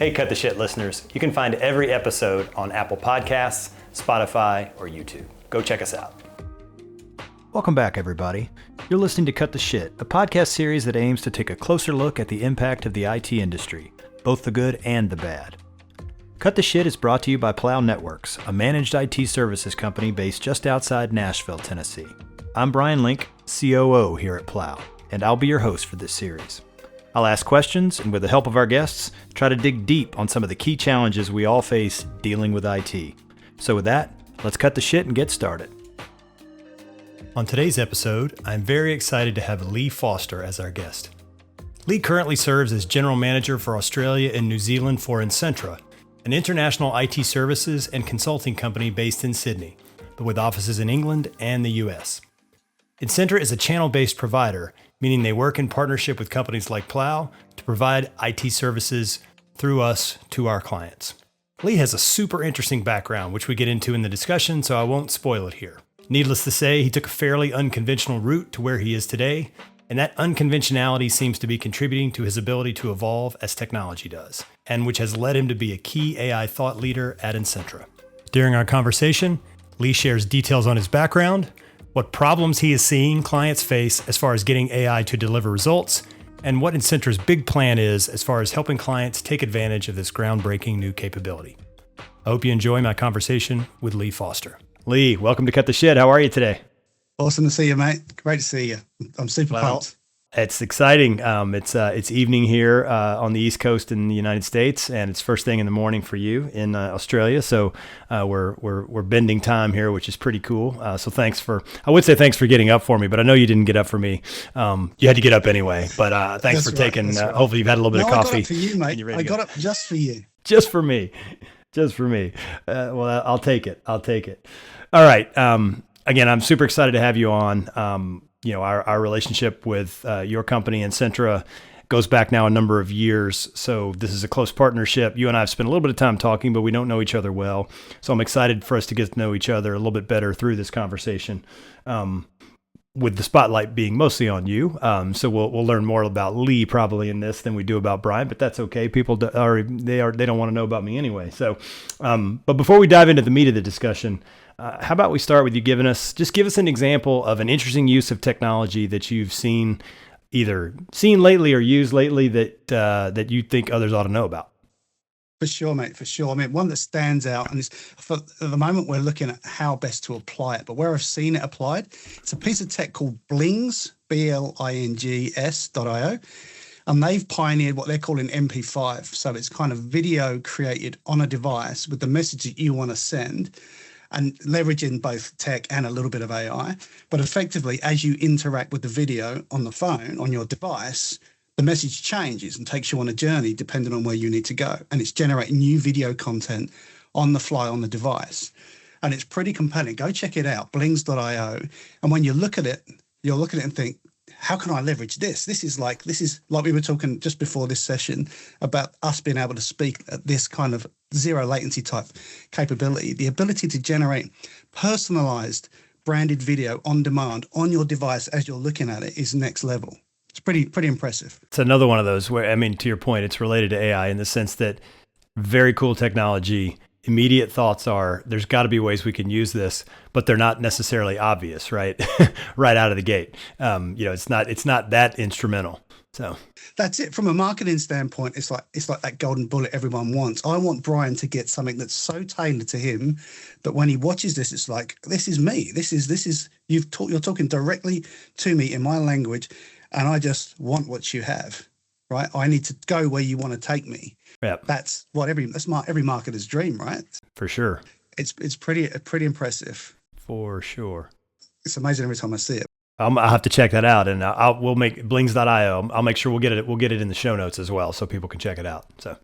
Hey, Cut the Shit listeners. You can find every episode on Apple Podcasts, Spotify, or YouTube. Go check us out. Welcome back, everybody. You're listening to Cut the Shit, a podcast series that aims to take a closer look at the impact of the IT industry, both the good and the bad. Cut the Shit is brought to you by Plow Networks, a managed IT services company based just outside Nashville, Tennessee. I'm Bryan and Lee, COO here at Plow, and I'll be your host for this series. I'll ask questions, and with the help of our guests, try to dig deep on some of the key challenges we all face dealing with IT. So with that, let's cut the shit and get started. On today's episode, I'm very excited to have Lee Foster as our guest. Lee currently serves as General Manager for Australia and New Zealand for Insentra, an international IT services and consulting company based in Sydney, but with offices in England and the US. Insentra is a channel-based provider, meaning they work in partnership with companies like Plow to provide IT services through us to our clients. Lee has a super interesting background, which we get into in the discussion, so I won't spoil it here. Needless to say, he took a fairly unconventional route to where he is today, and that unconventionality seems to be contributing to his ability to evolve as technology does, and which has led him to be a key AI thought leader at Insentra. During our conversation, Lee shares details on his background, what problems he is seeing clients face as far as getting AI to deliver results, and what Insentra's big plan is as far as helping clients take advantage of this groundbreaking new capability. I hope you enjoy my conversation with Lee Foster. Lee, welcome to Cut the Shit. How are you today? Awesome to see you, mate. Great to see you. I'm super pumped. It's exciting. It's evening here on the East Coast in the United States, and it's first thing in the morning for you in Australia. So we're bending time here, which is pretty cool. So I would say thanks for getting up for me, but I know you didn't get up for me. You had to get up anyway. But thanks for taking. Hopefully you've had a little bit of coffee. I got up for you, mate. I got up just for you. Just for me. Well, I'll take it. All right. Again, I'm super excited to have you on. Our relationship with your company, Insentra, goes back now a number of years. So this is a close partnership. You and I have spent a little bit of time talking, but we don't know each other well. So I'm excited for us to get to know each other a little bit better through this conversation, with the spotlight being mostly on you. So we'll learn more about Lee probably in this than we do about Bryan, but that's okay. People they don't want to know about me anyway. So, but before we dive into the meat of the discussion, how about we start with you give us an example of an interesting use of technology that you've either seen lately or used lately that you think others ought to know about. For sure, mate. For sure. I mean, one that stands out, and at the moment we're looking at how best to apply it, but where I've seen it applied, it's a piece of tech called Blings, Blings.io. And they've pioneered what they're calling MP5. So it's kind of video created on a device with the message that you want to send, and leveraging both tech and a little bit of AI. But effectively, as you interact with the video on the phone, on your device, the message changes and takes you on a journey depending on where you need to go. And it's generating new video content on the fly on the device. And it's pretty compelling. Go check it out, blings.io. And when you look at it, you'll look at it and think, how can I leverage this? This is like we were talking just before this session about us being able to speak at this kind of zero latency type capability. The ability to generate personalized branded video on demand on your device as you're looking at it is next level. It's pretty impressive. It's another one of those where, I mean, to your point, it's related to AI in the sense that very cool technology. Immediate thoughts are there's got to be ways we can use this, but they're not necessarily obvious, right? Right out of the gate. It's not that instrumental. So that's it. From a marketing standpoint, it's like that golden bullet everyone wants. I want Bryan to get something that's so tailored to him that when he watches this, it's like, this is me. This is you're talking directly to me in my language, and I just want what you have. Right? I need to go where you want to take me. Yep. That's every marketer's dream, right? For sure. It's pretty impressive. For sure. It's amazing every time I see it. I'll have to check that out, and we'll make blings.io. I'll make sure we'll get it in the show notes as well, so people can check it out. So.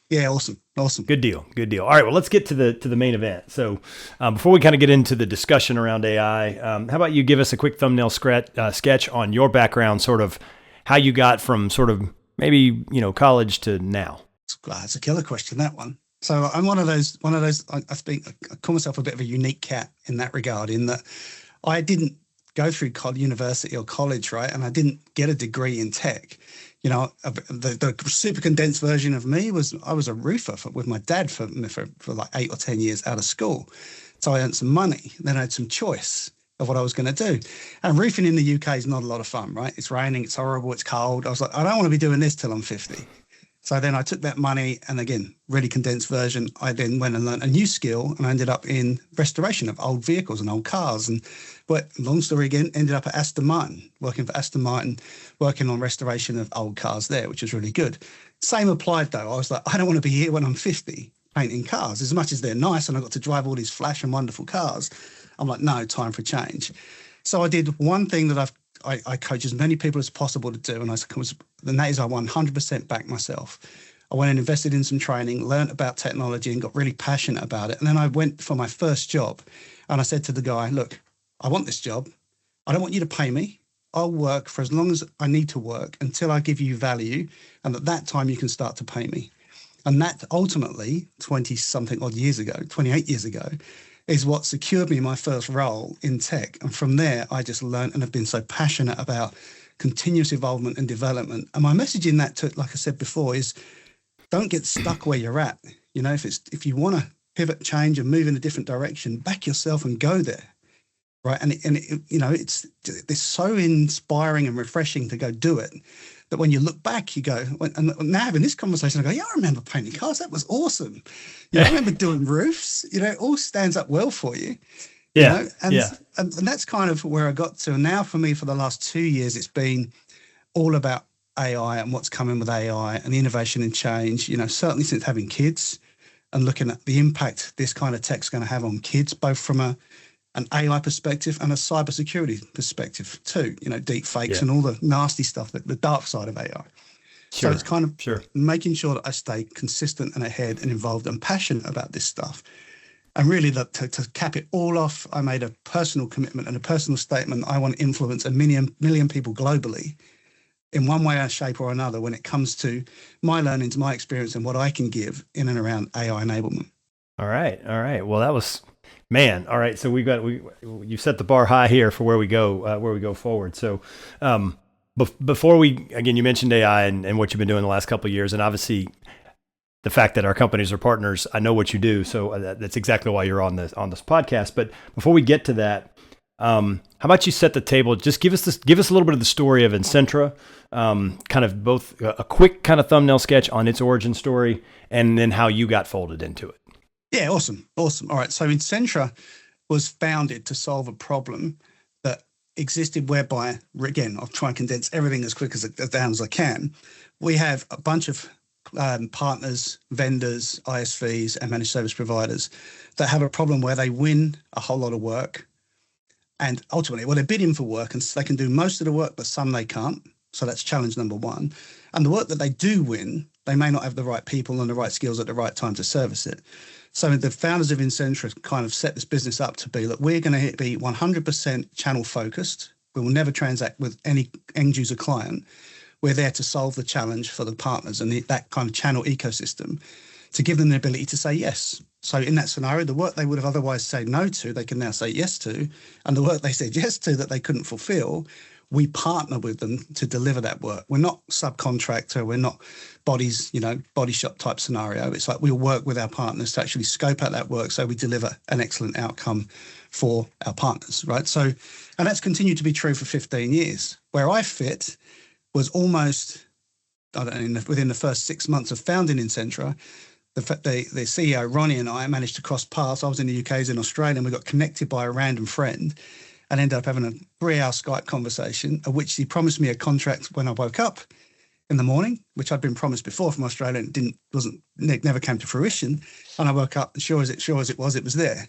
Yeah, awesome. Good deal. All right, well, let's get to the main event. So, before we kind of get into the discussion around AI, how about you give us a quick thumbnail sketch on your background, sort of how you got from sort of maybe college to now. That's a killer question, that one. So I'm one of those. I call myself a bit of a unique cat in that regard, in that I didn't go through university or college, right? And I didn't get a degree in tech. The super condensed version of me was I was a roofer with my dad for like 8 or 10 years out of school. So I earned some money. Then I had some choice of what I was going to do. And roofing in the UK is not a lot of fun, right? It's raining, it's horrible, it's cold. I was like, I don't want to be doing this till I'm 50. So then I took that money and again, really condensed version. I then went and learned a new skill and I ended up in restoration of old vehicles and old cars. But long story again, ended up at Aston Martin, working for Aston Martin, working on restoration of old cars there, which was really good. Same applied though. I was like, I don't want to be here when I'm 50 painting cars. As much as they're nice and I got to drive all these flash and wonderful cars, I'm like, no, time for change. So I did one thing that I coach as many people as possible to do, and that is I 100% backed myself. I went and invested in some training, learned about technology and got really passionate about it. And then I went for my first job and I said to the guy, look, I want this job. I don't want you to pay me. I'll work for as long as I need to work until I give you value. And at that time, you can start to pay me. And that ultimately, 20-something odd years ago, 28 years ago, is what secured me my first role in tech. And from there, I just learned and have been so passionate about continuous involvement and development. And my message in that, like I said before, is don't get stuck where you're at. If you want to pivot, change and move in a different direction, back yourself and go there. Right. It's so inspiring and refreshing to go do it that when you look back, you go, and now having this conversation, I go, yeah, I remember painting cars. That was awesome. I remember doing roofs, it all stands up well for you. Yeah. And that's kind of where I got to. And now for me, for the last 2 years, it's been all about AI and what's coming with AI and the innovation and change, certainly since having kids and looking at the impact this kind of tech's going to have on kids, both from an AI perspective and a cybersecurity perspective too, deep fakes and all the nasty stuff, the dark side of AI. Sure. So it's kind of making sure that I stay consistent and ahead and involved and passionate about this stuff. And really to cap it all off, I made a personal commitment and a personal statement. I want to influence a million people globally in one way, shape or another when it comes to my learnings, my experience and what I can give in and around AI enablement. All right. Well, that was... Man, all right. So you set the bar high here for where we go forward. So, before you mentioned AI and what you've been doing the last couple of years, and obviously the fact that our companies are partners. I know what you do, so that's exactly why you're on this podcast. But before we get to that, how about you set the table? Just give us a little bit of the story of Insentra, kind of both a quick kind of thumbnail sketch on its origin story, and then how you got folded into it. Yeah, awesome. All right. So Insentra was founded to solve a problem that existed whereby, again, I'll try and condense everything as quick as down as I can. We have a bunch of partners, vendors, ISVs, and managed service providers that have a problem where they win a whole lot of work. And ultimately, they're bidding for work and they can do most of the work, but some they can't. So that's challenge number one. And the work that they do win, they may not have the right people and the right skills at the right time to service it. So the founders of Insentra kind of set this business up to be, look, we're going to be 100% channel focused. We will never transact with any end user client. We're there to solve the challenge for the partners and that kind of channel ecosystem to give them the ability to say yes. So in that scenario, the work they would have otherwise said no to, they can now say yes to. And the work they said yes to that they couldn't fulfill, we partner with them to deliver that work. We're not subcontractor. We're not body shop type scenario. It's like we'll work with our partners to actually scope out that work so we deliver an excellent outcome for our partners, right? So, and that's continued to be true for 15 years. Where I fit was almost, within the first 6 months of founding Insentra, the CEO, Ronnie, and I managed to cross paths. I was in the UK, he was in Australia, and we got connected by a random friend and ended up having a 3-hour Skype conversation, of which he promised me a contract when I woke up in the morning, which I'd been promised before from Australia and never came to fruition. And I woke up and sure as it was there.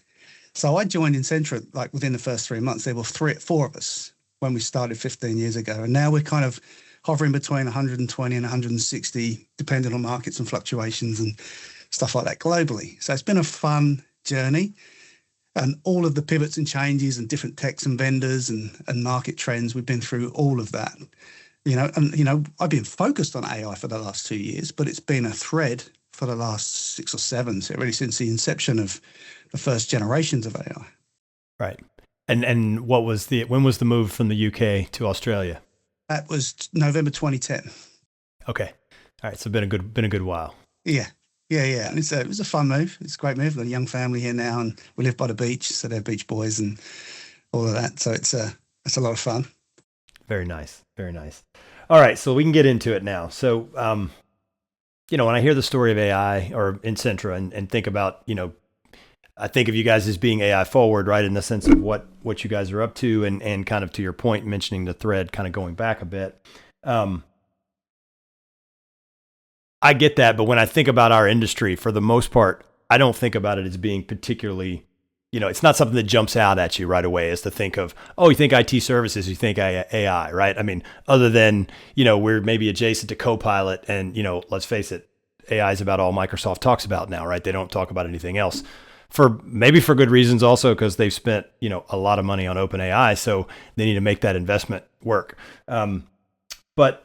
So I joined Insentra like within the first 3 months. There were 4 of us when we started 15 years ago. And now we're kind of hovering between 120 and 160, depending on markets and fluctuations and stuff like that globally. So it's been a fun journey. And all of the pivots and changes and different techs and vendors and market trends, we've been through all of that. I've been focused on AI for the last 2 years, but it's been a thread for the last 6 or 7, so really since the inception of the first generations of AI. Right. And when was the move from the UK to Australia? That was November 2010. Okay. All right. So been a good while. Yeah. Yeah. And it was a fun move. It's a great move. We've got a young family here now, and we live by the beach, so they're beach boys and all of that. So it's a lot of fun. Very nice. Very nice. All right. So we can get into it now. So, when I hear the story of AI or Insentra and think about, I think of you guys as being AI forward, right? In the sense of what you guys are up to and kind of to your point, mentioning the thread, kind of going back a bit. I get that. But when I think about our industry, for the most part, I don't think about it as being particularly, it's not something that jumps out at you right away as to think of, oh, you think IT services, you think AI, right? I mean, other than, we're maybe adjacent to Copilot and, let's face it, AI is about all Microsoft talks about now, right? They don't talk about anything else for good reasons also, because they've spent, a lot of money on OpenAI. So they need to make that investment work. But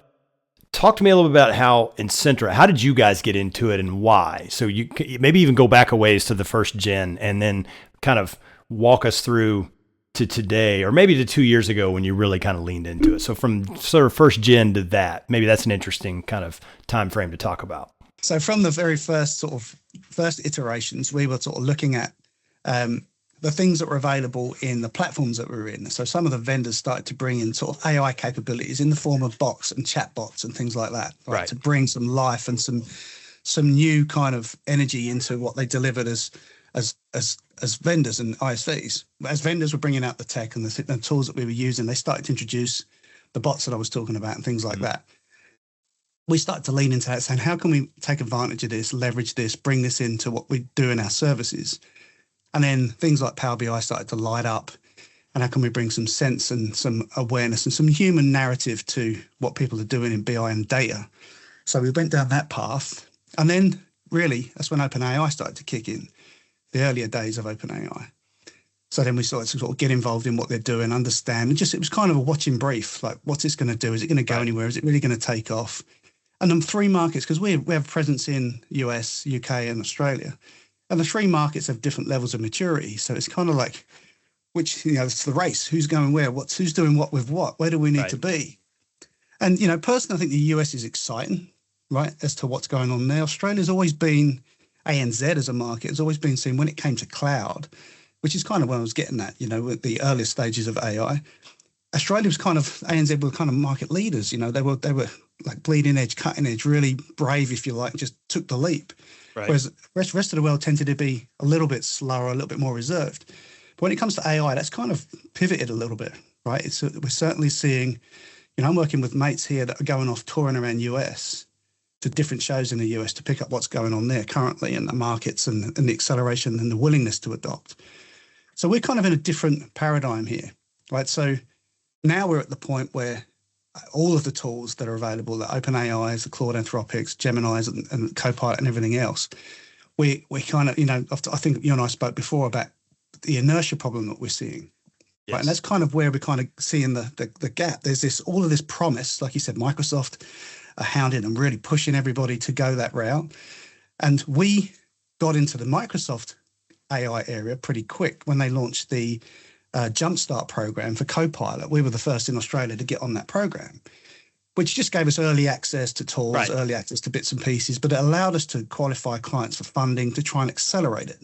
talk to me a little bit about how did you guys get into it and why? So you maybe even go back a ways to the first gen and then kind of walk us through to today, or maybe to 2 years ago when you really kind of leaned into it. So from sort of first gen to that, maybe that's an interesting kind of time frame to talk about. So from the very first iterations, we were sort of looking at the things that were available in the platforms that we were in. So some of the vendors started to bring in sort of AI capabilities in the form of bots and chatbots and things like that, right? To bring some life and some new kind of energy into what they delivered as vendors and ISVs. As vendors were bringing out the tech and the tools that we were using, they started to introduce the bots that I was talking about and things like that. We started to lean into that, saying, how can we take advantage of this, leverage this, bring this into what we do in our services? And then things like Power BI started to light up. And how can we bring some sense and some awareness and some human narrative to what people are doing in BI and data? So we went down that path. And then really, that's when OpenAI started to kick in, the earlier days of OpenAI. So then we started to sort of get involved in what they're doing, understand. And it was kind of a watching brief, like, what's this going to do? Is it going to go anywhere? Is it really going to take off? And then 3 markets, because we have presence in US, UK, and Australia. And the 3 markets have different levels of maturity. So it's kind of like, it's the race. Who's going where? Who's doing what with what? Where do we need to be? And, personally, I think the US is exciting, right, as to what's going on there. Australia's always been, ANZ as a market, has always been seen when it came to cloud, which is kind of what I was getting at, with the earlier stages of AI. Australia was ANZ were kind of market leaders, they were like bleeding edge, cutting edge, really brave, if you like, just took the leap. Right. Whereas the rest of the world tended to be a little bit slower, a little bit more reserved. But when it comes to AI, that's kind of pivoted a little bit, right? We're certainly seeing, I'm working with mates here that are going off touring around US to different shows in the US to pick up what's going on there currently in the markets and the acceleration and the willingness to adopt. So we're kind of in a different paradigm here, right? So now we're at the point where all of the tools that are available, the OpenAIs, the Claude Anthropics, Geminis, and Copilot and everything else, we kind of, I think you and I spoke before about the inertia problem that we're seeing. Yes. Right? And that's kind of where we're kind of seeing the gap. There's all of this promise, like you said, Microsoft are hounding and really pushing everybody to go that route. And we got into the Microsoft AI area pretty quick when they launched the Jumpstart program for Copilot. We were the first in Australia to get on that program, which just gave us early access to tools, early access to bits and pieces, but it allowed us to qualify clients for funding to try and accelerate it,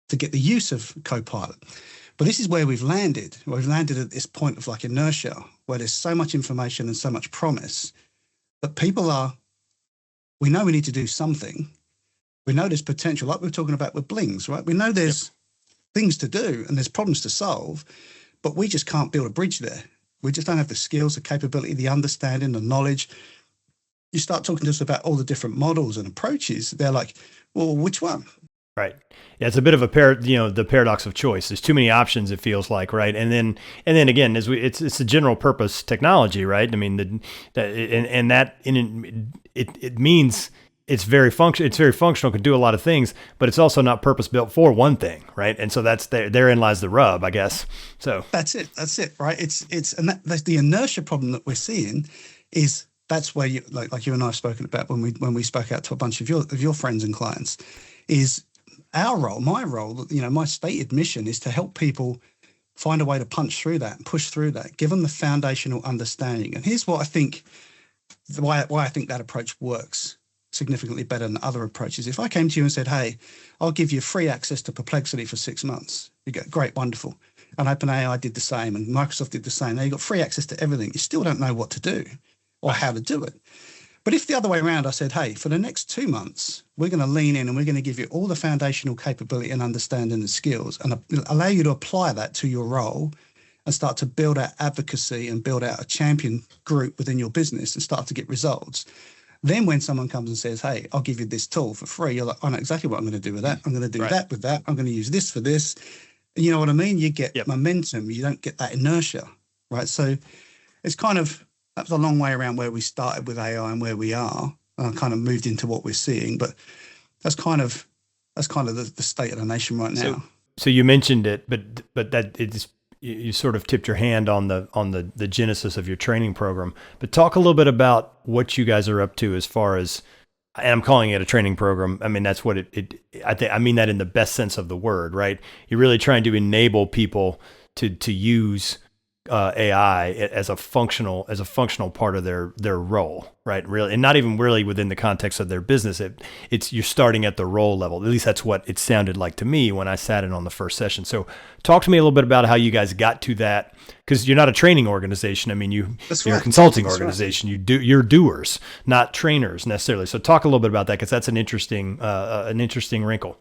to get the use of Copilot. But this is where we've landed. We've landed at this point of like inertia, where there's so much information and so much promise that we know we need to do something. We know there's potential, like we were talking about with Blings, right? We know there's things to do and there's problems to solve, but we just can't build a bridge there. We just don't have the skills, the capability, the understanding, the knowledge. You start talking to us about all the different models and approaches. They're like, well, which one? Right. Yeah, it's a bit of the paradox of choice. There's too many options, it feels like, right? And then again, it's a general purpose technology, right? I mean, it means it's very functional, can do a lot of things, but it's also not purpose built for one thing, right? And so therein lies the rub, I guess. So that's it, right? That's the inertia problem that we're seeing is that's where you like you and I have spoken about when we spoke out to a bunch of your friends and clients is our role, my role, my stated mission is to help people find a way to punch through that and push through that, give them the foundational understanding. And here's what I think why I think that approach works significantly better than other approaches. If I came to you and said, hey, I'll give you free access to Perplexity for 6 months, you go, great, wonderful. And OpenAI did the same, and Microsoft did the same. Now you've got free access to everything. You still don't know what to do or how to do it. But if the other way around, I said, hey, for the next 2 months, we're going to lean in and we're going to give you all the foundational capability and understanding the skills and allow you to apply that to your role and start to build out advocacy and build out a champion group within your business and start to get results. Then when someone comes and says, hey, I'll give you this tool for free, you're like, I know exactly what I'm going to do with that. I'm going to do that with that. I'm going to use this for this. You know what I mean? You get momentum. You don't get that inertia, right? So it's kind of, that was a long way around where we started with AI and where we are. And I kind of moved into what we're seeing, but that's kind of the state of the nation right now. So you mentioned it, but that it's, you sort of tipped your hand on the genesis of your training program. But talk a little bit about what you guys are up to as far as, and I'm calling it a training program. I mean, that's what I mean that in the best sense of the word, right? You're really trying to enable people to use AI as a functional part of their role, right? Really, and not even really within the context of their business. It's you're starting at the role level. At least that's what it sounded like to me when I sat in on the first session. So, talk to me a little bit about how you guys got to that, because you're not a training organization. I mean, you're a consulting organization. You're doers, not trainers necessarily. So, talk a little bit about that, because that's an interesting wrinkle.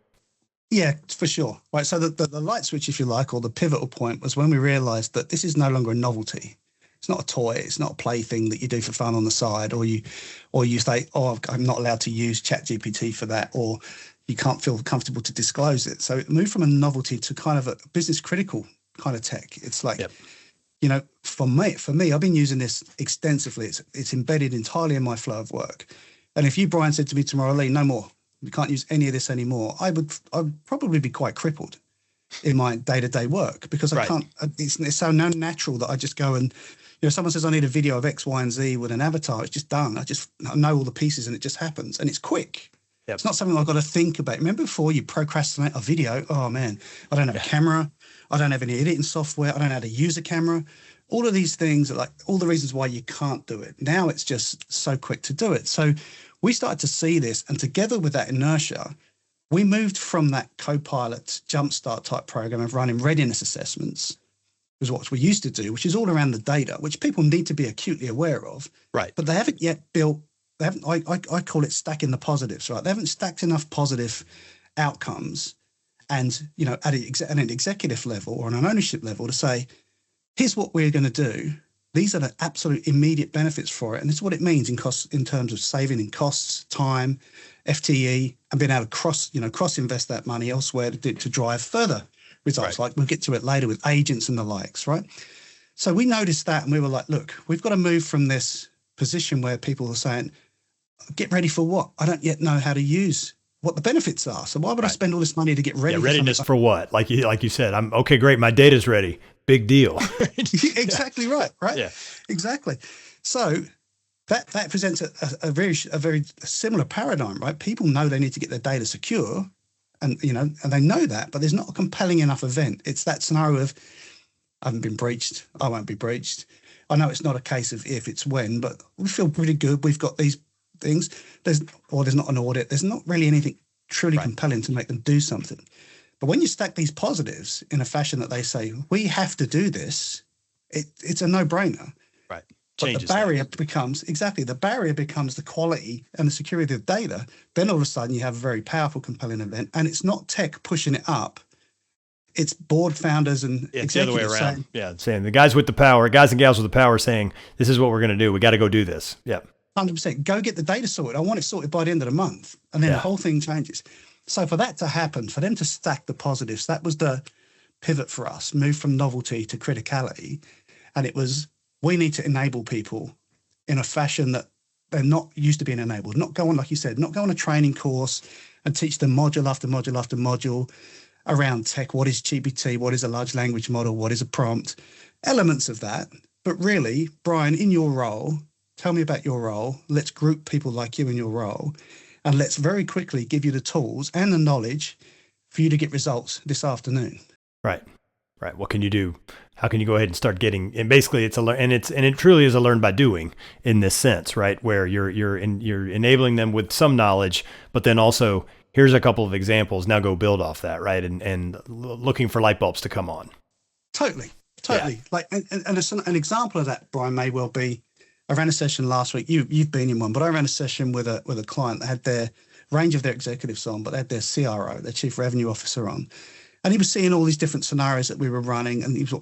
Yeah, for sure. Right. So the light switch, if you like, or the pivotal point was when we realized that this is no longer a novelty. It's not a toy. It's not a plaything that you do for fun on the side, or you say, oh, I'm not allowed to use ChatGPT for that, or you can't feel comfortable to disclose it. So it moved from a novelty to kind of a business critical kind of tech. It's like, you know, for me, I've been using this extensively. It's embedded entirely in my flow of work. And if you, Bryan, said to me tomorrow, Lee, no more, we can't use any of this anymore, I'd probably be quite crippled in my day-to-day work, because I can't, it's so unnatural that I just go and, you know, someone says I need a video of X, Y, and Z with an avatar, it's just done. I know all the pieces and it just happens, and it's quick. It's not something I've got to think about. Remember before, you procrastinate a video, oh man, I don't have a camera, I don't have any editing software, I don't know how to use a camera. All of these things are like all the reasons why you can't do it. Now it's just so quick to do it. So we started to see this, and together with that inertia, we moved from that co-pilot jumpstart type program of running readiness assessments, was what we used to do, which is all around the data, which people need to be acutely aware of. Right. But they haven't yet built, I call it stacking the positives, right? They haven't stacked enough positive outcomes and, you know, at an executive level or on an ownership level to say, here's what we're going to do. These are the absolute immediate benefits for it. And this is what it means in costs, in terms of saving in costs, time, FTE, and being able to cross invest that money elsewhere to drive further results. Like we'll get to it later with agents and the likes, right? So we noticed that, and we were like, look, we've got to move from this position where people are saying, get ready for what? I don't yet know how to use what the benefits are. So why would I spend all this money to get ready? Readiness for what? Like you said, I'm okay, great. My data's ready. Big deal. Exactly right. Yeah, exactly. So that presents a very similar paradigm, right? People know they need to get their data secure, and they know that, but there's not a compelling enough event. It's that scenario of, I haven't been breached, I won't be breached. I know it's not a case of if, it's when, but we feel pretty good. We've got these things. There's not an audit. There's not really anything truly compelling to make them do something. But when you stack these positives in a fashion that they say, we have to do this, it's a no-brainer. Right. But the barrier becomes the quality and the security of data. Then all of a sudden you have a very powerful, compelling event. And it's not tech pushing it up. It's board founders and executives the other way around. Saying the guys with the power, guys and gals with the power saying, this is what we're going to do. We got to go do this. Yeah. 100%. Go get the data sorted. I want it sorted by the end of the month. And then the whole thing changes. So for that to happen, for them to stack the positives, that was the pivot for us, move from novelty to criticality. And it was, we need to enable people in a fashion that they're not used to being enabled. Not go on, like you said, not go on a training course and teach them module after module after module around tech. What is GPT? What is a large language model? What is a prompt? Elements of that. But really, Bryan, in your role, tell me about your role. Let's group people like you in your role. And let's very quickly give you the tools and the knowledge for you to get results this afternoon. Right. Right. What can you do? How can you go ahead and start getting? And basically, it's it truly is a learn by doing in this sense, right? Where you're enabling them with some knowledge, but then also here's a couple of examples. Now go build off that, right? And looking for light bulbs to come on. Totally. Yeah. Like, and an example of that, Brian, may well be, I ran a session last week. You've been in one, but I ran a session with a client that had their range of their executives on, but they had their CRO, their chief revenue officer on. And he was seeing all these different scenarios that we were running. And he was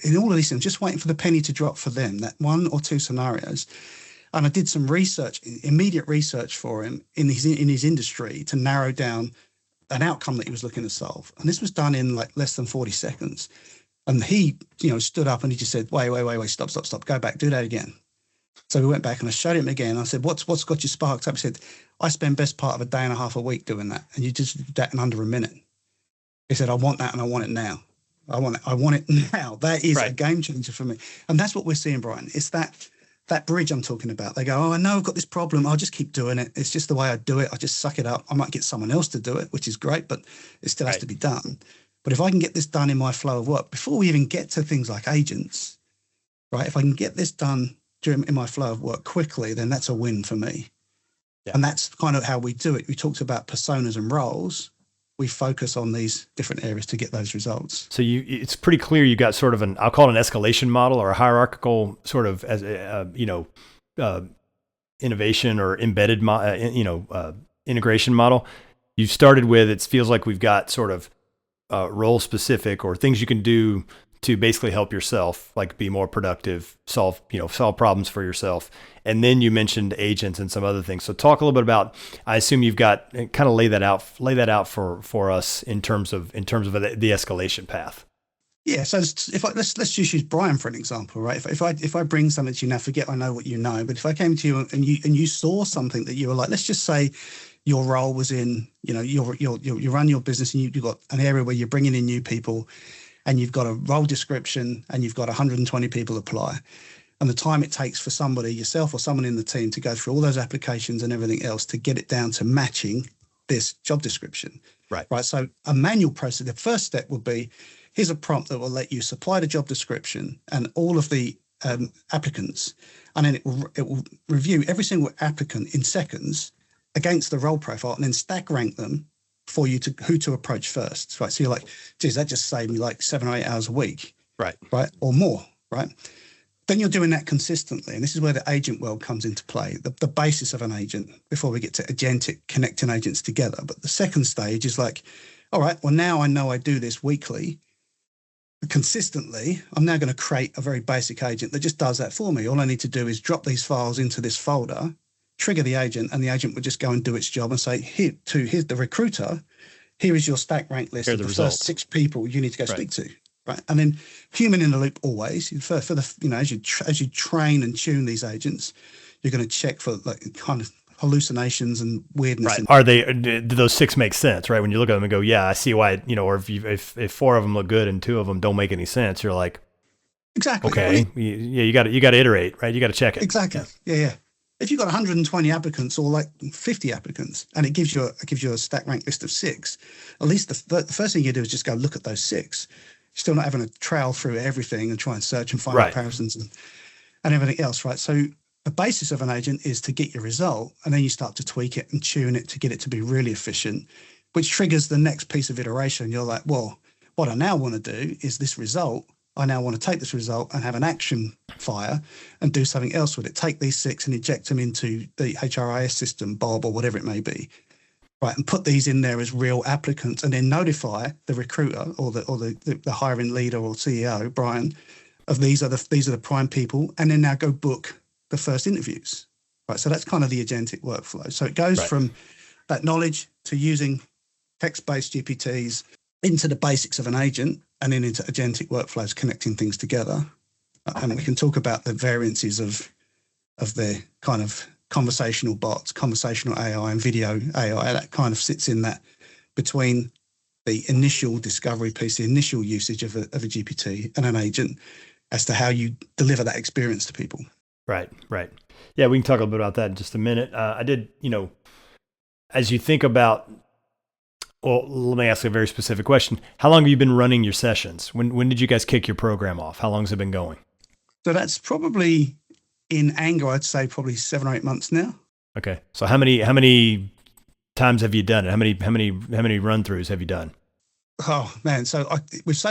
in all of these things, just waiting for the penny to drop for them, that one or two scenarios. And I did some research, immediate research for him in his industry to narrow down an outcome that he was looking to solve. And this was done in like less than 40 seconds. And he, stood up and he just said, wait, stop, go back, do that again. So we went back and I showed him again. I said, what's got you sparked up? He said, I spend best part of a day and a half a week doing that. And you just did that in under a minute. He said, I want that and I want it now. I want it now. That is a game changer for me. And that's what we're seeing, Brian. It's that bridge I'm talking about. They go, I know I've got this problem. I'll just keep doing it. It's just the way I do it. I just suck it up. I might get someone else to do it, which is great, but it still has to be done. But if I can get this done in my flow of work, before we even get to things like agents, right? If I can get this done in my flow of work quickly, then that's a win for me. Yeah. And that's kind of how we do it. We talked about personas and roles. We focus on these different areas to get those results. So it's pretty clear you got sort of I'll call it an escalation model or a hierarchical sort of as innovation or embedded, integration model. You started with, it feels like we've got sort of role specific or things you can do to basically help yourself, like be more productive, solve problems for yourself. And then you mentioned agents and some other things. So talk a little bit about, I assume you've got, kind of lay that out for us in terms of the escalation path. Yeah. So let's just use Bryan for an example, right? If I bring something to you now, forget I know what you know, but if I came to you and you saw something that you were like, let's just say your role was in, you run your business and you've got an area where you're bringing in new people, and you've got a role description and you've got 120 people apply. And the time it takes for somebody, yourself or someone in the team, to go through all those applications and everything else to get it down to matching this job description. Right. So a manual process, the first step would be, here's a prompt that will let you supply the job description and all of the applicants. And then it will review every single applicant in seconds against the role profile and then stack rank them for you to who to approach first, right? So you're like, geez, that just saved me like 7 or 8 hours a week, right, or more, right? Then you're doing that consistently, and this is where the agent world comes into play. The basis of an agent before we get to agentic connecting agents together. But the second stage is like, all right, well now I know I do this weekly, consistently. I'm now going to create a very basic agent that just does that for me. All I need to do is drop these files into this folder, trigger the agent, and the agent would just go and do its job and say, here's the recruiter, here is your stack rank list of the first 6 people you need to go speak to, right? And then human in the loop always, for the as you train and tune these agents, you're going to check for like kind of hallucinations and weirdness. Right. Do those 6 make sense, right? When you look at them and go, yeah, I see why, or if 4 of them look good and 2 of them don't make any sense, you're like, exactly. Okay. You got to iterate, right? You got to check it. Exactly. Yeah. If you've got 120 applicants or like 50 applicants and it gives you a stack rank list of 6, at least the first thing you do is just go look at those 6. You're still not having to trail through everything and try and search and find comparisons and everything else, right? So the basis of an agent is to get your result, and then you start to tweak it and tune it to get it to be really efficient, which triggers the next piece of iteration. You're like, well, what I now want to do is this result. I now want to take this result and have an action fire and do something else with it. Take these 6 and inject them into the HRIS system, Bob, or whatever it may be, right? And put these in there as real applicants, and then notify the recruiter or the hiring leader or CEO, Bryan, of these are the prime people, and then now go book the first interviews, right? So that's kind of the agentic workflow. So it goes from that knowledge to using text-based GPTs into the basics of an agent, and then into agentic workflows, connecting things together. And we can talk about the variances of the kind of conversational bots, conversational AI, and video AI. That kind of sits in that between the initial discovery piece, the initial usage of a GPT and an agent, as to how you deliver that experience to people. Right. Yeah, we can talk a little bit about that in just a minute. I did, as you think about Well, let me ask a very specific question. How long have you been running your sessions? When did you guys kick your program off? How long has it been going? So that's probably in anger, I'd say probably 7 or 8 months now. Okay. So how many times have you done it? How many run throughs have you done? Oh man. So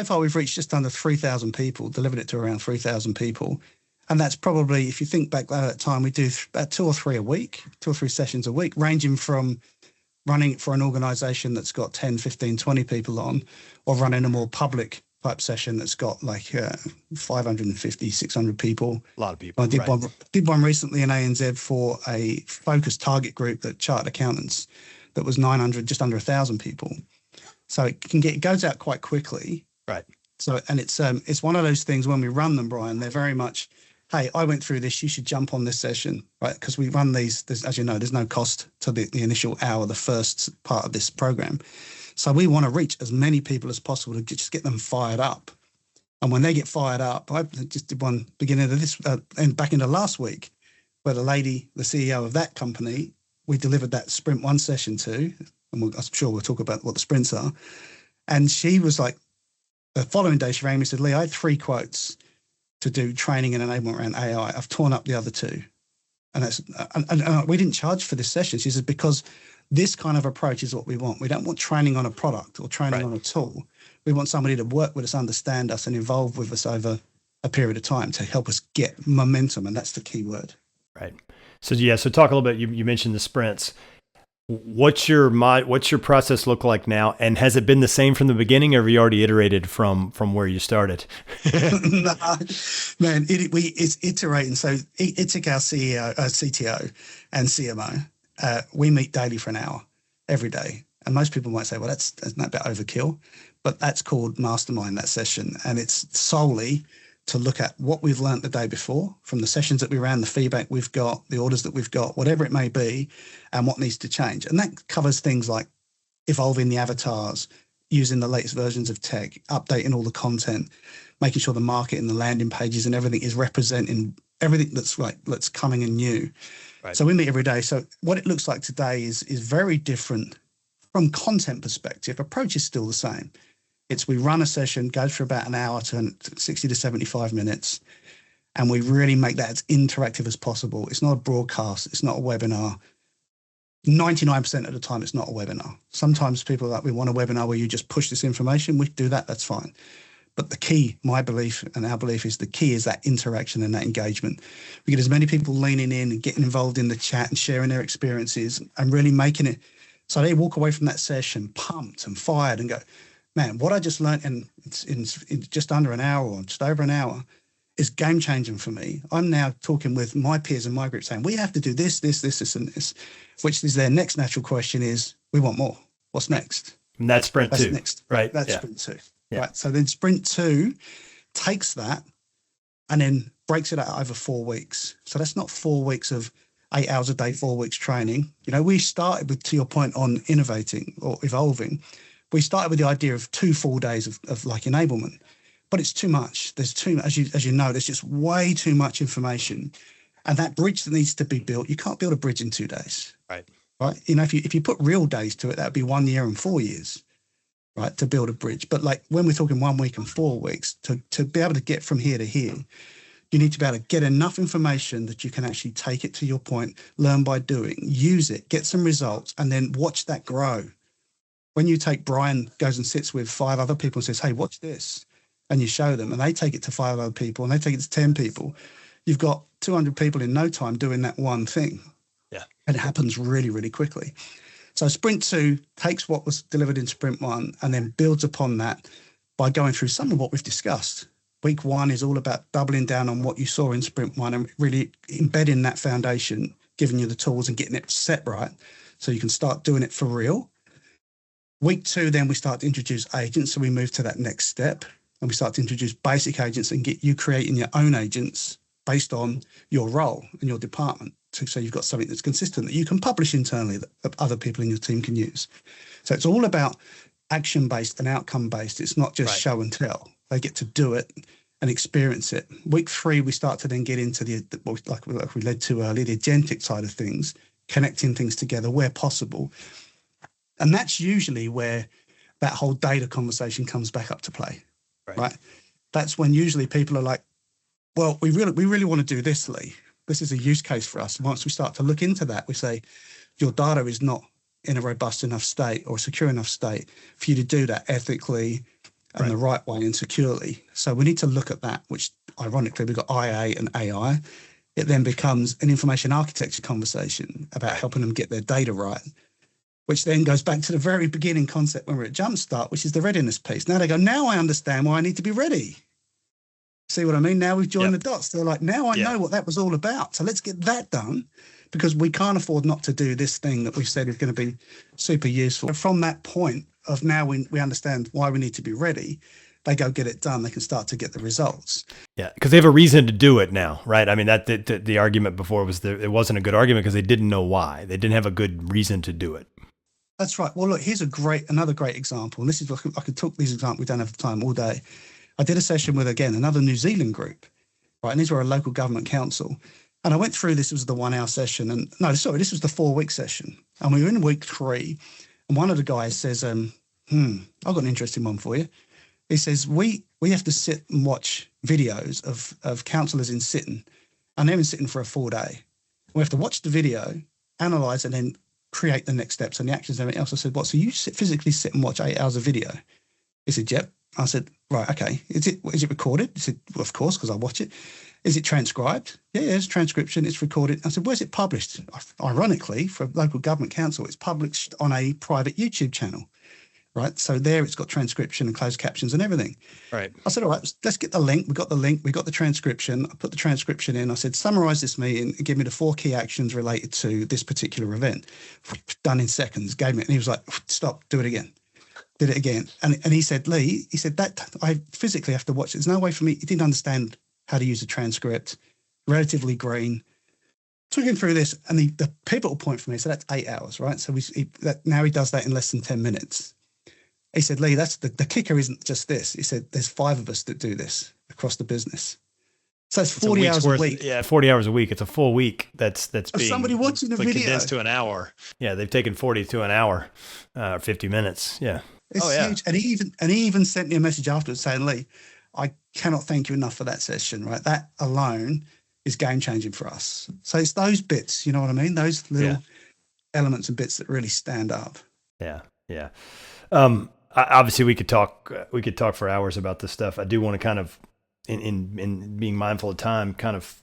far we've reached just under 3,000 people, delivered it to around 3,000 people. And that's probably, if you think back at that time, we do about 2 or 3 sessions a week, ranging from running for an organization that's got 10, 15, 20 people on, or running a more public type session that's got like 550, 600 people. A lot of people. I did one recently in ANZ for a focused target group that chartered accountants that was 900, just under 1,000 people. So it goes out quite quickly. Right. So, and it's one of those things when we run them, Bryan, they're very much, hey, I went through this, you should jump on this session, right? Because we run these, as you know, there's no cost to the initial hour, the first part of this program. So we want to reach as many people as possible to just get them fired up. And when they get fired up, I just did one beginning of this and back into last week, where the lady, the CEO of that company, we delivered that sprint 1 session to, and I'm sure we'll talk about what the sprints are. And she was like, the following day she rang me and said, Lee, I had 3 quotes to do training and enablement around AI. I've torn up the other 2. And we didn't charge for this session. She said, because this kind of approach is what we want. We don't want training on a product or training on a tool. We want somebody to work with us, understand us, and involve with us over a period of time to help us get momentum. And that's the key word. Right. So talk a little bit. You mentioned the sprints. What's your process look like now? And has it been the same from the beginning, or have you already iterated from where you started? No, man, it's iterating. So Itik, our CEO, CTO and CMO, we meet daily for an hour every day. And most people might say, well, that's not a bit overkill, but that's called mastermind, that session. And it's solely to look at what we've learned the day before from the sessions that we ran, the feedback we've got, the orders that we've got, whatever it may be, and what needs to change. And that covers things like evolving the avatars, using the latest versions of tech, updating all the content, making sure the market and the landing pages and everything is representing everything that's coming and new. Right. So we meet every day. So what it looks like today is very different from content perspective. Approach is still the same. We run a session, goes for about an hour to 60 to 75 minutes, and we really make that as interactive as possible. It's not a broadcast. It's not a webinar. 99% of the time, it's not a webinar. Sometimes people are like, we want a webinar where you just push this information. We do that. That's fine. But the key, my belief and our belief is the key is that interaction and that engagement. We get as many people leaning in and getting involved in the chat and sharing their experiences and really making it so they walk away from that session pumped and fired and go, man, what I just learned in just under an hour or just over an hour is game changing for me. I'm now talking with my peers in my group saying, we have to do this, and this, which is their next natural question is, we want more. What's next? And that's sprint 2. Next. Right. That's sprint 2. Yeah. Right. So then sprint 2 takes that and then breaks it out over 4 weeks. So that's not 4 weeks of 8 hours a day, 4 weeks training. You know, we started with, to your point on innovating or evolving, we started with the idea of 2 full days of like enablement, but it's too much. There's too much, as you know, there's just way too much information, and that bridge that needs to be built, you can't build a bridge in 2 days. Right. You know, if you put real days to it, that'd be 1 year and 4 years, right, to build a bridge. But like when we're talking 1 week and 4 weeks, to be able to get from here to here, you need to be able to get enough information that you can actually take it to your point, learn by doing, use it, get some results, and then watch that grow. When you take Bryan goes and sits with 5 other people and says, hey, watch this, and you show them, and they take it to 5 other people, and they take it to 10 people, you've got 200 people in no time doing that one thing. Yeah. And it happens really, really quickly. So sprint 2 takes what was delivered in sprint 1 and then builds upon that by going through some of what we've discussed. Week 1 is all about doubling down on what you saw in sprint 1 and really embedding that foundation, giving you the tools and getting it set right so you can start doing it for real. Week 2, then we start to introduce agents. So we move to that next step and we start to introduce basic agents and get you creating your own agents based on your role and your department. So you've got something that's consistent that you can publish internally that other people in your team can use. So it's all about action-based and outcome-based. It's not just show and tell. They get to do it and experience it. Week 3, we start to then get into like we led to earlier, the agentic side of things, connecting things together where possible. And that's usually where that whole data conversation comes back up to play, right? That's when usually people are like, well, we really want to do this, Lee. This is a use case for us. And once we start to look into that, we say, your data is not in a robust enough state or secure enough state for you to do that ethically and the right way and securely. So we need to look at that, which ironically, we've got IA and AI. It then becomes an information architecture conversation about helping them get their data right, which then goes back to the very beginning concept when we're at Jumpstart, which is the readiness piece. Now they go, now I understand why I need to be ready. See what I mean? Now we've joined the dots. They're like, now I know what that was all about. So let's get that done, because we can't afford not to do this thing that we've said is going to be super useful. And from that point of now we understand why we need to be ready, they go get it done. They can start to get the results. Yeah, because they have a reason to do it now, right? I mean, the argument before was that it wasn't a good argument because they didn't know why. They didn't have a good reason to do it. That's right. Well, look, here's another great example. And this is, I could talk these examples, we don't have the time all day. I did a session with, again, another New Zealand group, right? And these were a local government council. And I went through, this was the 1 hour session. And no, sorry, this was the 4-week session. And we were in week 3. And one of the guys says, I've got an interesting one for you. He says, we have to sit and watch videos of councillors in sitting, and they're in sitting for a full day. We have to watch the video, analyse, and then create the next steps and the actions and everything else. I said, what, so you physically sit and watch 8 hours of video? He said, yep. I said, right, okay. Is it recorded? He said, well, of course, because I watch it. Is it transcribed? Yeah, it's transcription, it's recorded. I said, where's it published? Ironically, for a local government council, it's published on a private YouTube channel. Right. So there it's got transcription and closed captions and everything. Right. I said, all right, let's get the link. We got the link. We got the transcription. I put the transcription in. I said, summarize this meeting and give me the 4 key actions related to this particular event. Done in seconds. Gave me it. And he was like, stop, do it again. Did it again. And he said, Lee, he said, that I physically have to watch it. There's no way for me. He didn't understand how to use a transcript. Relatively green. Took him through this. And the pivotal point for me, so that's 8 hours, right? So now he does that in less than 10 minutes. He said, Lee, that's the kicker isn't just this. He said, there's 5 of us that do this across the business. So it's 40 hours a week. Yeah, 40 hours a week. It's a full week that's being somebody watching the video. Condensed to an hour. Yeah, they've taken 40 to an hour, 50 minutes. Yeah. It's huge. And he even sent me a message afterwards saying, Lee, I cannot thank you enough for that session, right? That alone is game changing for us. So it's those bits, you know what I mean? Those little elements and bits that really stand up. Yeah. Yeah. Obviously we could talk for hours about this stuff. I do want to kind of, in being mindful of time, kind of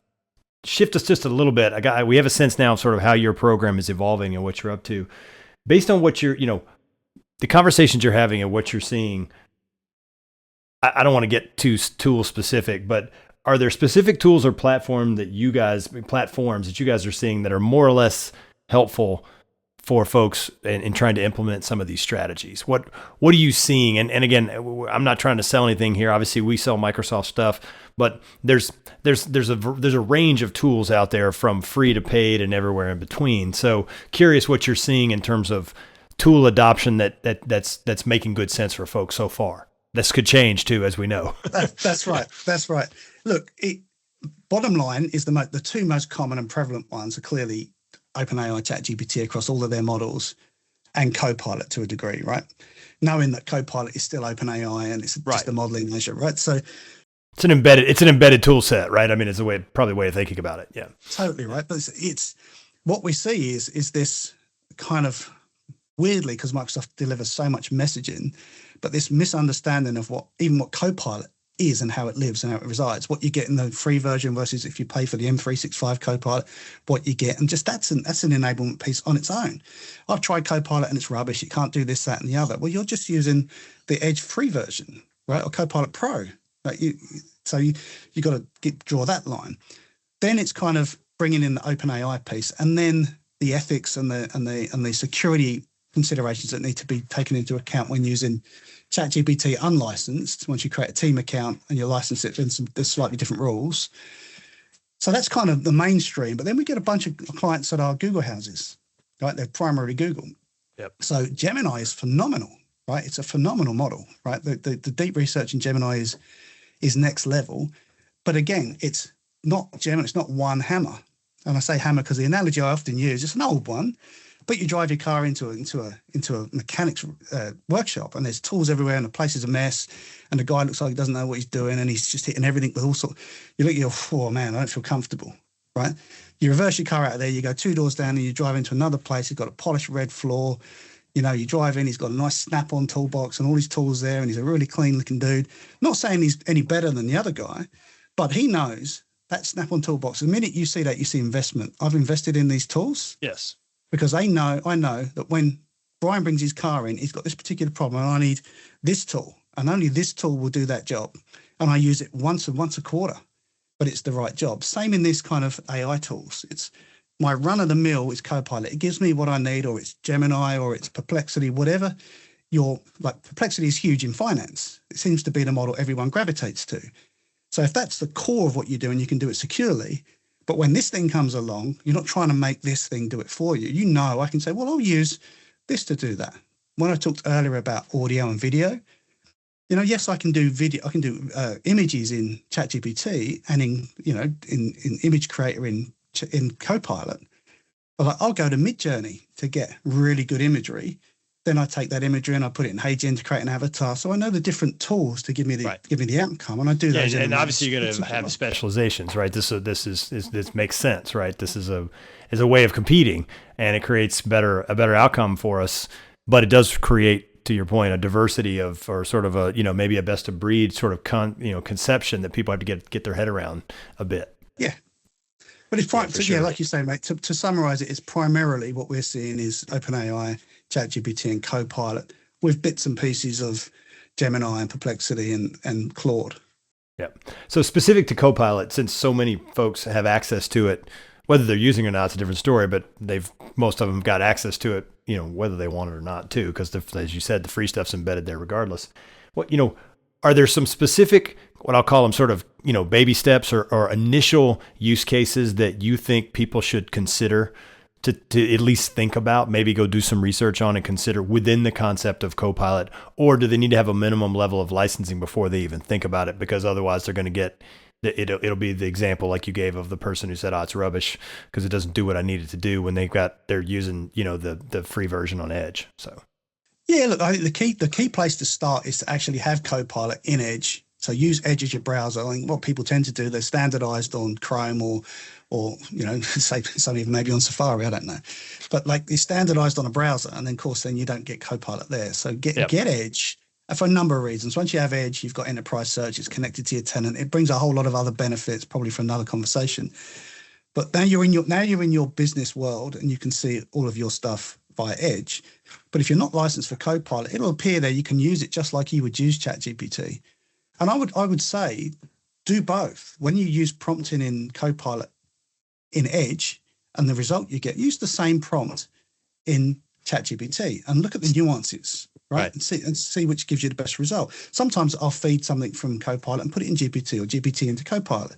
shift us just a little bit. We have a sense now of sort of how your program is evolving and what you're up to based on what you're, the conversations you're having and what you're seeing. I don't want to get too tool specific, but are there specific tools or platforms that you guys are seeing that are more or less helpful for folks in trying to implement some of these strategies? What are you seeing? And again, I'm not trying to sell anything here. Obviously, we sell Microsoft stuff, but there's a range of tools out there from free to paid and everywhere in between. So curious what you're seeing in terms of tool adoption that's making good sense for folks so far. This could change too, as we know. That's right. That's right. Look, bottom line is the 2 most common and prevalent ones are clearly OpenAI, ChatGPT across all of their models, and Copilot to a degree, right? Knowing that Copilot is still OpenAI and it's just a modeling measure, right? So it's an embedded tool set, right? I mean, it's probably a way of thinking about it. Yeah, totally right. But it's what we see is this kind of weirdly, because Microsoft delivers so much messaging, but this misunderstanding of what Copilot is and how it lives and how it resides, what you get in the free version versus if you pay for the M365 Copilot, what you get. And just that's an enablement piece on its own. I've tried Copilot and it's rubbish. It can't do this, that, and the other. Well, you're just using the Edge free version, right? Or Copilot Pro. Right? So you got to draw that line. Then it's kind of bringing in the OpenAI piece, and then the ethics and the security considerations that need to be taken into account when using ChatGPT unlicensed. Once you create a team account and you license it, there's slightly different rules. So that's kind of the mainstream. But then we get a bunch of clients that are Google houses, right? They're primarily Google. Yep. So Gemini is phenomenal, right? It's a phenomenal model, right? The deep research in Gemini is next level. But again, it's not Gemini. It's not one hammer. And I say hammer because the analogy I often use, it's an old one, But you drive your car into a mechanic's workshop, and there's tools everywhere, and the place is a mess, and the guy looks like he doesn't know what he's doing, and he's just hitting everything with all sorts. You look, you're, oh man, I don't feel comfortable, right? You reverse your car out of there, you go 2 doors down, and you drive into another place. It's got a polished red floor. You know, you drive in, he's got a nice snap-on toolbox and all his tools there, and he's a really clean-looking dude. Not saying he's any better than the other guy, but he knows that snap-on toolbox. The minute you see that, you see investment. I've invested in these tools. Yes. Because I know that when Bryan brings his car in, he's got this particular problem, and I need this tool, and only this tool will do that job. And I use it once a quarter, but it's the right job. Same in this kind of AI tools. It's my run-of-the-mill is Copilot. It gives me what I need, or it's Gemini, or it's Perplexity, whatever. Perplexity is huge in finance. It seems to be the model everyone gravitates to. So if that's the core of what you do and you can do it securely, but when this thing comes along, you're not trying to make this thing do it for you. You know, I can say, well, I'll use this to do that. When I talked earlier about audio and video, you know, yes, I can do video. I can do images in ChatGPT and in Image Creator in Copilot. But I'll go to Midjourney to get really good imagery. Then I take that imagery and I put it in HeyGen to create an avatar. So I know the different tools to give me the outcome, and I do those. And obviously you're going to have specializations, right? This makes sense, right? This is a way of competing, and it creates a better outcome for us. But it does create, to your point, a diversity or sort of a, maybe a best of breed sort of conception that people have to get their head around a bit. Yeah. But it's like you say, mate, to summarize it, it's primarily what we're seeing is OpenAI, ChatGPT, and Copilot with bits and pieces of Gemini and Perplexity and Claude. Yeah. So specific to Copilot, since so many folks have access to it, whether they're using it or not, it's a different story, but most of them got access to it, whether they want it or not too, because as you said, the free stuff's embedded there regardless. Are there some specific, what I'll call them sort of, baby steps or initial use cases that you think people should consider to at least think about, maybe go do some research on and consider within the concept of Copilot? Or do they need to have a minimum level of licensing before they even think about it? Because otherwise they're going to get, it'll be the example like you gave of the person who said, it's rubbish because it doesn't do what I need it to do when they're using, the free version on Edge. So. Yeah, look, I think the key place to start is to actually have Copilot in Edge. So use Edge as your browser. I think what people tend to do, they're standardized on Chrome or say some even maybe on Safari, I don't know. But it's standardized on a browser, and then of course you don't get Copilot there. So get Edge for a number of reasons. Once you have Edge, you've got enterprise search, it's connected to your tenant. It brings a whole lot of other benefits, probably for another conversation. But now you're in your business world, and you can see all of your stuff via Edge. But if you're not licensed for Copilot, it'll appear there. You can use it just like you would use ChatGPT. And I would say do both. When you use prompting in Copilot in Edge and the result you get, use the same prompt in ChatGPT and look at the nuances, right? And see which gives you the best result. Sometimes I'll feed something from Copilot and put it in GPT or GPT into Copilot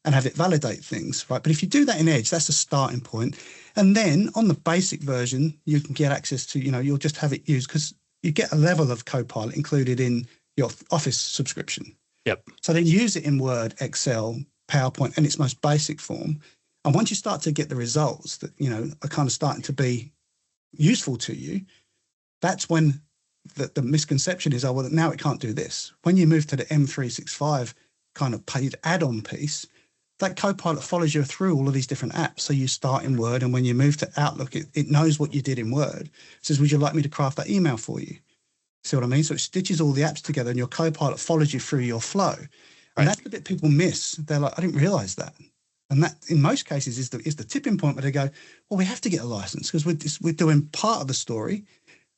and have it validate things, right? But if you do that in Edge, that's a starting point. And then on the basic version, you can get access to, you'll just have it used because you get a level of Copilot included in your Office subscription. Yep. So then use it in Word, Excel, PowerPoint in its most basic form. And once you start to get the results that, are kind of starting to be useful to you, that's when the misconception is, well, now it can't do this. When you move to the M365 kind of paid add-on piece, that Copilot follows you through all of these different apps. So you start in Word, and when you move to Outlook, it knows what you did in Word. It says, would you like me to craft that email for you? See what I mean? So it stitches all the apps together, and your Copilot follows you through your flow. And that's the bit people miss. They're like, I didn't realize that. And that, in most cases, is the tipping point where they go, well, we have to get a license because we're doing part of the story.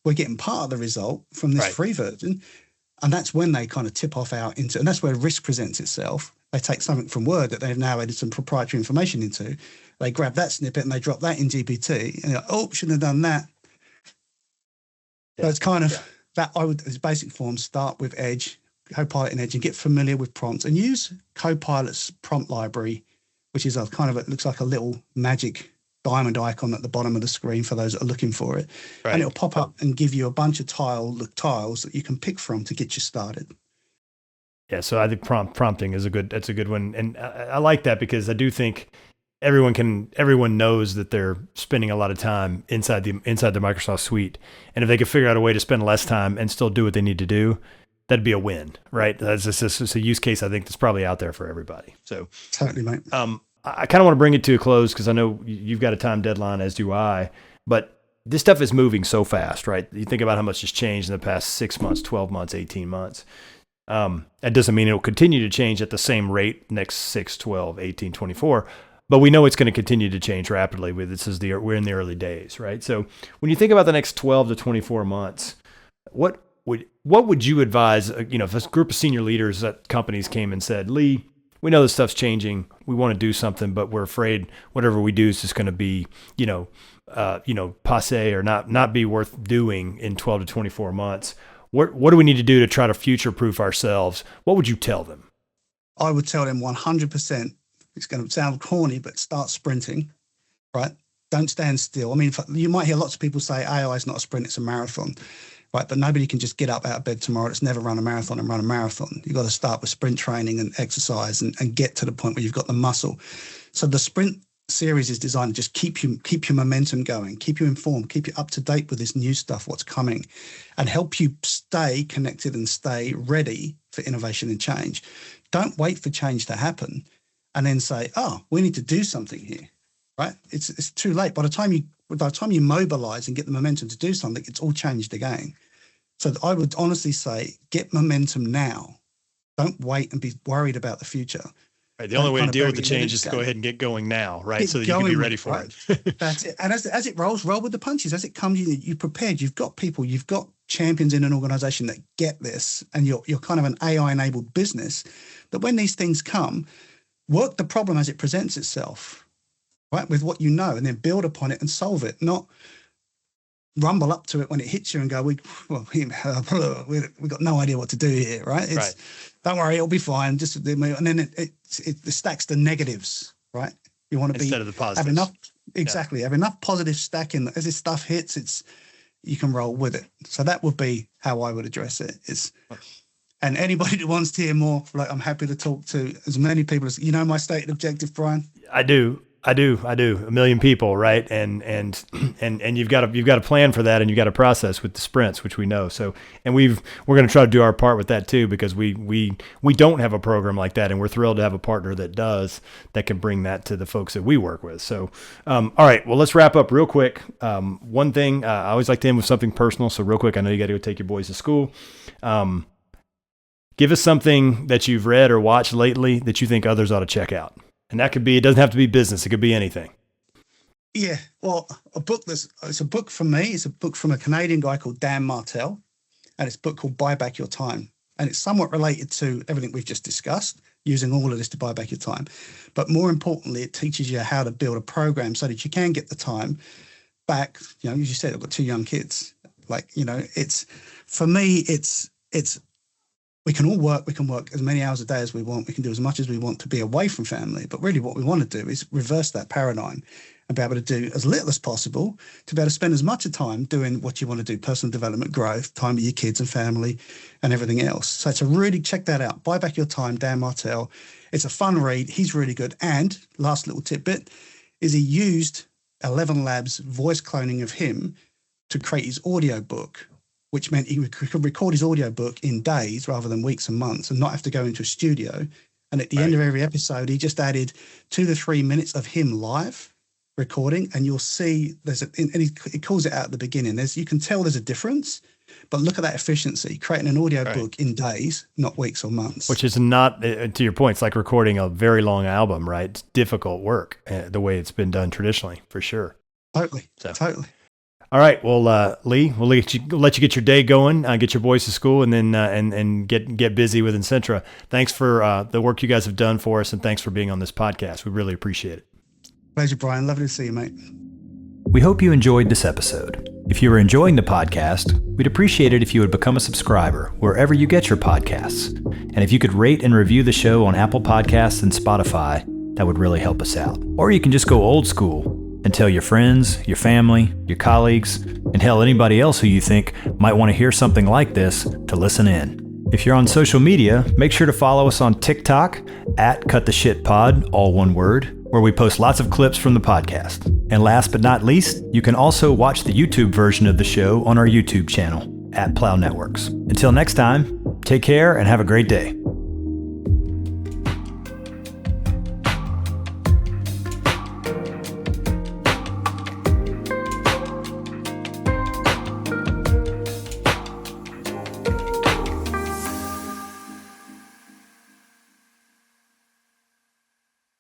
We're getting part of the result from this free version. And that's when they kind of tip off out into, and that's where risk presents itself. They take something from Word that they've now added some proprietary information into. They grab that snippet and they drop that in GPT, and they're like, oh, shouldn't have done that. So it's kind of that. I would, as basic form, start with Edge, Copilot in Edge, and get familiar with prompts and use Copilot's prompt library, which is it looks like a little magic diamond icon at the bottom of the screen for those that are looking for it. And it'll pop up and give you a bunch of tiles that you can pick from to get you started. Yeah, so I think prompting is a good one, and I like that because I do think everyone knows that they're spending a lot of time inside the Microsoft suite. And if they could figure out a way to spend less time and still do what they need to do, that'd be a win, right? That's just a use case I think that's probably out there for everybody. So totally, mate. I kind of want to bring it to a close because I know you've got a time deadline, as do I, but this stuff is moving so fast, right? You think about how much has changed in the past 6 months, 12 months, 18 months. That doesn't mean it will continue to change at the same rate next 6, 12, 18, 24, but we know it's going to continue to change rapidly. We're in the early days, right? So when you think about the next 12 to 24 months, what would you advise, if a group of senior leaders at companies came and said, Lee, we know this stuff's changing. We want to do something, but we're afraid whatever we do is just going to be, passe or not be worth doing in 12 to 24 months. What do we need to do to try to future-proof ourselves? What would you tell them? I would tell them 100%. It's going to sound corny, but start sprinting, right? Don't stand still. I mean, you might hear lots of people say AI is not a sprint, it's a marathon, right? But nobody can just get up out of bed tomorrow that's never run a marathon and run a marathon. You've got to start with sprint training and exercise and get to the point where you've got the muscle. So the sprint series is designed to just keep your momentum going, keep you informed, keep you up to date with this new stuff, what's coming, and help you stay connected and stay ready for innovation and change. Don't wait for change to happen and then say, oh, we need to do something here, right? It's too late. By the time you mobilize and get the momentum to do something, it's all changed again. So I would honestly say, get momentum now. Don't wait and be worried about the future. Right. The only way to deal with the change is to go ahead and get going now, right? So that you can be ready for it. That's it. And as it rolls, roll with the punches. As it comes, you're prepared. You've got people, you've got champions in an organization that get this, and you're kind of an AI-enabled business. That when these things come, work the problem as it presents itself, right? With what you know, and then build upon it and solve it, not rumble up to it when it hits you and go, we've got no idea what to do here, right? Right. Don't worry, it'll be fine. And then it stacks the negatives, right? You want to instead of the positives. Have enough positive stacking that as this stuff hits, you can roll with it. So that would be how I would address it. And anybody that wants to hear more, I'm happy to talk to as many people as my stated objective, Bryan. I do. 1 million people, right? And you've got to plan for that, and you've got to process with the sprints, which we know. So, and we're going to try to do our part with that too, because we don't have a program like that, and we're thrilled to have a partner that can bring that to the folks that we work with. So, all right, well, let's wrap up real quick. One thing, I always like to end with something personal. So real quick, I know you got to go take your boys to school. Give us something that you've read or watched lately that you think others ought to check out. And that could be, it doesn't have to be business. It could be anything. Yeah. Well, it's a book from me. It's a book from a Canadian guy called Dan Martell. And it's a book called Buy Back Your Time. And it's somewhat related to everything we've just discussed, using all of this to buy back your time. But more importantly, it teaches you how to build a program so that you can get the time back. As you said, I've got 2 young kids. For me, we can all work. We can work as many hours a day as we want. We can do as much as we want to be away from family. But really what we want to do is reverse that paradigm and be able to do as little as possible to be able to spend as much time doing what you want to do, personal development, growth, time with your kids and family and everything else. So it's check that out. Buy Back Your Time, Dan Martell. It's a fun read. He's really good. And last little tidbit is he used 11 Labs voice cloning of him to create his audio book, which meant he could record his audiobook in days rather than weeks and months and not have to go into a studio. And at the end of every episode, he just added 2 to 3 minutes of him live recording. And you'll see he calls it out at the beginning. You can tell there's a difference, but look at that efficiency, creating an audiobook in days, not weeks or months. Which is not, to your point, it's like recording a very long album, right? It's difficult work, the way it's been done traditionally, for sure. Totally. All right. Well, Lee, we'll let you get your day going, get your boys to school, and then and get busy with Insentra. Thanks for the work you guys have done for us, and thanks for being on this podcast. We really appreciate it. Pleasure, Bryan. Lovely to see you, mate. We hope you enjoyed this episode. If you are enjoying the podcast, we'd appreciate it if you would become a subscriber wherever you get your podcasts. And if you could rate and review the show on Apple Podcasts and Spotify, that would really help us out. Or you can just go old school and tell your friends, your family, your colleagues, and hell, anybody else who you think might want to hear something like this to listen in. If you're on social media, make sure to follow us on TikTok @CutTheShitPod, all one word, where we post lots of clips from the podcast. And last but not least, you can also watch the YouTube version of the show on our YouTube channel, @Plow Networks. Until next time, take care and have a great day.